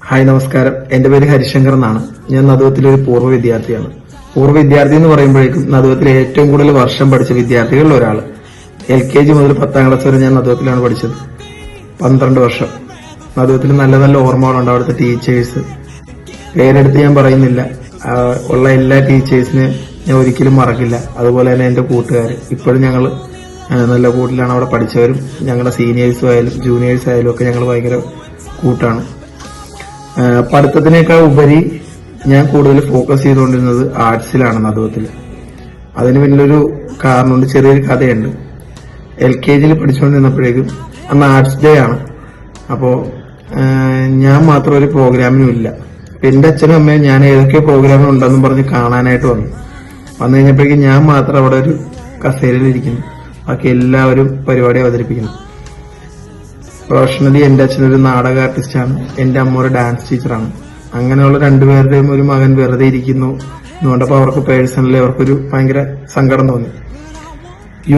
Hi നമസ്കാരം. എന്റെ പേര് ഹരിശങ്കർ എന്നാണ്. ഞാൻ നദുവത്തിലെ ഒരു പൂർവ്വ വിദ്യാർത്ഥിയാണ്. പൂർവ്വ വിദ്യാർത്ഥി എന്ന് പറയുമ്പോഴേക്കും നദുവത്തിലെ ഏറ്റവും കൂടുതൽ വർഷം പഠിച്ച വിദ്യാർത്ഥികളിൽ ഒരാൾ. LKG മുതൽ 10ാം ക്ലാസ് വരെ ഞാൻ നദുവത്തിലാണ് പഠിച്ചത്. 12 വർഷം. നദുവത്തിൽ നല്ല നല്ല ഓർമ്മകളുണ്ട്. അവിടുത്തെ ടീച്ചേഴ്സ് പേരെടുത്ത് ഞാൻ പറയുന്നില്ല. ഉള്ള എല്ലാ ടീച്ചേഴ്സിനെയും ഞാൻ ഒരിക്കലും മറക്കില്ല. അതുപോലെ തന്നെ എന്റെ കൂട്ടുകാർ ഇപ്പോഴും ഞങ്ങൾ നല്ല കൂട്ടിലാണ്. അവിടെ പഠിച്ചവരും ഞങ്ങളുടെ സീനിയേഴ്സും ആയാലും ജൂനിയേഴ്സ് ആയാലും ഒക്കെ ഞങ്ങൾ ഭയങ്കര കൂട്ടാണ്. പഠിത്തത്തിനേക്കാൾ ഉപരി ഞാൻ കൂടുതൽ ഫോക്കസ് ചെയ്തുകൊണ്ടിരുന്നത് ആർട്സിലാണ് നദുവത്തിൽ. അതിന് പിന്നിലൊരു കാരണമുണ്ട്, ചെറിയൊരു കഥയുണ്ട്. LKGയിൽ പഠിച്ചുകൊണ്ടിരുന്നപ്പോഴേക്കും അന്ന് ആർട്സ് ഡേ ആണ്. അപ്പോൾ ഞാൻ മാത്രം ഒരു പ്രോഗ്രാമിനും ഇല്ല. എന്റെ അച്ഛനും അമ്മയും ഞാൻ ഏതൊക്കെ പ്രോഗ്രാമിനും ഉണ്ടെന്നും പറഞ്ഞ് കാണാനായിട്ട് വന്നു കഴിഞ്ഞപ്പോഴേക്കും ഞാൻ മാത്രം അവിടെ ഒരു കസേരയിലിരിക്കുന്നു. ബാക്കി എല്ലാവരും പരിപാടി അവതരിപ്പിക്കുന്നു. പ്രൊഫഷണലി എന്റെ അച്ഛനൊരു നാടക ആർട്ടിസ്റ്റാണ്, എന്റെ അമ്മ ഒരു ഡാൻസ് ടീച്ചറാണ്. അങ്ങനെയുള്ള രണ്ടുപേരുടെയും ഒരു മകൻ വെറുതെ ഇരിക്കുന്നു എന്നുകൊണ്ടപ്പോൾ അവർക്ക് പേഴ്സണലി അവർക്കൊരു ഭയങ്കര സങ്കടം തോന്നി.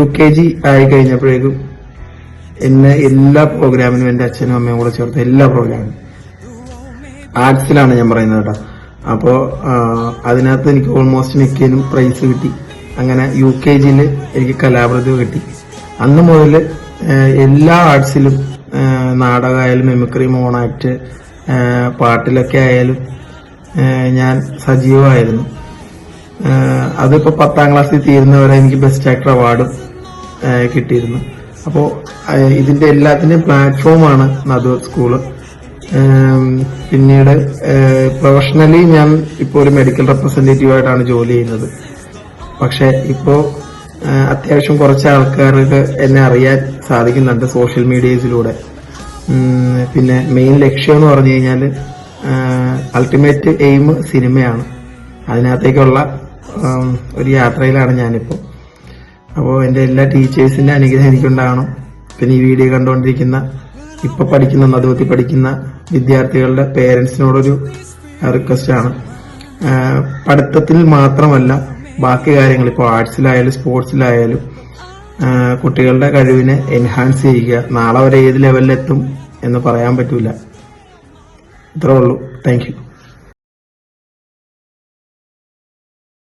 UKG ആയി കഴിഞ്ഞപ്പോഴേക്കും എന്നെ എല്ലാ പ്രോഗ്രാമിനും എന്റെ അച്ഛനും അമ്മയും കൂടെ ചേർത്ത് എല്ലാ പ്രോഗ്രാമിനും ആർട്സിലാണ് ഞാൻ പറയുന്നത് കേട്ടോ. അപ്പോ അതിനകത്ത് എനിക്ക് ഓൾമോസ്റ്റ് മിക്കതിനും പ്രൈസ് കിട്ടി. അങ്ങനെ UKGയിൽ എനിക്ക് കലാപ്രതിഭ കിട്ടി. അന്ന് മുതൽ എല്ലാ ആർട്സിലും നാടകമായാലും മിമിക്രി, മോണാക്ട്, പാട്ടിലൊക്കെ ആയാലും ഞാൻ സജീവമായിരുന്നു. അതിപ്പോ 10ാം ക്ലാസ്സിൽ തീരുന്നവരെ എനിക്ക് ബെസ്റ്റ് ആക്ടർ അവാർഡും കിട്ടിയിരുന്നു. അപ്പോൾ ഇതിന്റെ എല്ലാത്തിന്റെയും പ്ലാറ്റ്ഫോമാണ് നദുവത്ത് സ്കൂള്. പിന്നീട് പ്രൊഫഷണലി ഞാൻ ഇപ്പോൾ ഒരു മെഡിക്കൽ റെപ്രസെന്റേറ്റീവ് ആയിട്ടാണ് ജോലി ചെയ്യുന്നത്. പക്ഷെ ഇപ്പോ അത്യാവശ്യം കുറച്ച് ആൾക്കാർക്ക് എന്നെ അറിയാൻ സാധിക്കുന്നുണ്ട് സോഷ്യൽ മീഡിയയിലൂടെ. പിന്നെ മെയിൻ ലക്ഷ്യം എന്ന് പറഞ്ഞു കഴിഞ്ഞാൽ അൾട്ടിമേറ്റ് എയിം സിനിമയാണ്. അതിനകത്തേക്കുള്ള ഒരു യാത്രയിലാണ് ഞാനിപ്പോ. അപ്പോൾ എന്റെ എല്ലാ ടീച്ചേഴ്സിന്റെ അനുഗ്രഹം എനിക്കുണ്ടാകണം. പിന്നെ ഈ വീഡിയോ കണ്ടുകൊണ്ടിരിക്കുന്ന ഇപ്പൊ പഠിക്കുന്ന നദുവത്തിൽ പഠിക്കുന്ന വിദ്യാർത്ഥികളുടെ പേരൻസിനോടൊരു റിക്വസ്റ്റ് ആണ്. പഠിത്തത്തിൽ മാത്രമല്ല ബാക്കി കാര്യങ്ങൾ, ഇപ്പോൾ ആർട്സിലായാലും സ്പോർട്സിലായാലും കുട്ടികളുടെ കഴിവിനെ എൻഹാൻസ് ചെയ്യുക. നാളെ വരെ ഏത് ലെവലിലെത്തും എന്ന് പറയാൻ പറ്റൂല. ഇത്രേ ഉള്ളൂ. Thank you.